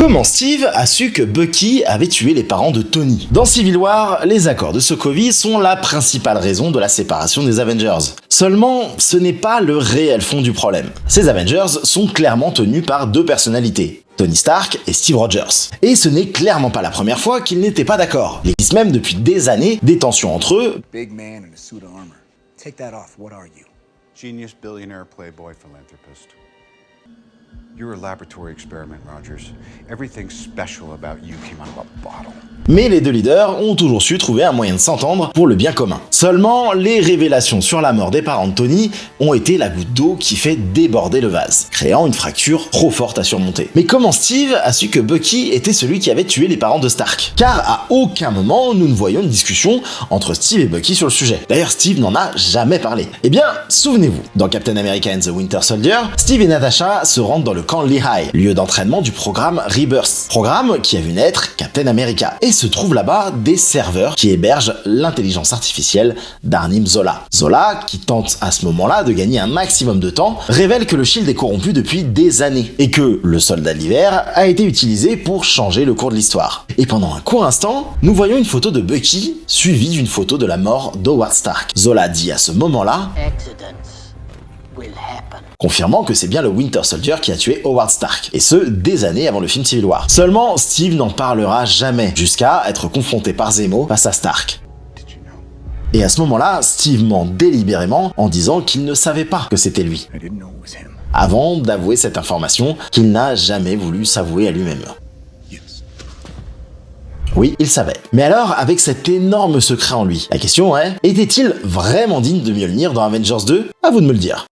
Comment Steve a su que Bucky avait tué les parents de Tony? Dans Civil War, les accords de Sokovie sont la principale raison de la séparation des Avengers. Seulement, ce n'est pas le réel fond du problème. Ces Avengers sont clairement tenus par deux personnalités, Tony Stark et Steve Rogers. Et ce n'est clairement pas la première fois qu'ils n'étaient pas d'accord. Il existe même depuis des années des tensions entre eux. Big man in a suit of armor. Take that off. What are you? Genius, billionaire, playboy, philanthropist. You're a laboratory experiment, Rogers. Everything special about you came out of a bottle. Mais les deux leaders ont toujours su trouver un moyen de s'entendre pour le bien commun. Seulement, les révélations sur la mort des parents de Tony ont été la goutte d'eau qui fait déborder le vase, créant une fracture trop forte à surmonter. Mais comment Steve a su que Bucky était celui qui avait tué les parents de Stark? Car à aucun moment nous ne voyons une discussion entre Steve et Bucky sur le sujet. D'ailleurs, Steve n'en a jamais parlé. Eh bien, souvenez-vous, dans Captain America and the Winter Soldier, Steve et Natasha se rendent dans le camp Lehigh, lieu d'entraînement du programme Rebirth, programme qui a vu naître Captain America. Et se trouvent là-bas des serveurs qui hébergent l'intelligence artificielle d'Arnim Zola. Zola, qui tente à ce moment-là de gagner un maximum de temps, révèle que le Shield est corrompu depuis des années et que le soldat de l'hiver a été utilisé pour changer le cours de l'histoire. Et pendant un court instant, nous voyons une photo de Bucky suivie d'une photo de la mort d'Howard Stark. Zola dit à ce moment-là, confirmant que c'est bien le Winter Soldier qui a tué Howard Stark, et ce, des années avant le film Civil War. Seulement, Steve n'en parlera jamais, jusqu'à être confronté par Zemo face à Stark. Et à ce moment-là, Steve ment délibérément en disant qu'il ne savait pas que c'était lui, avant d'avouer cette information qu'il n'a jamais voulu s'avouer à lui-même. Oui, il savait. Mais alors, avec cet énorme secret en lui, la question est, était-il vraiment digne de Mjolnir dans Avengers 2? À vous de me le dire.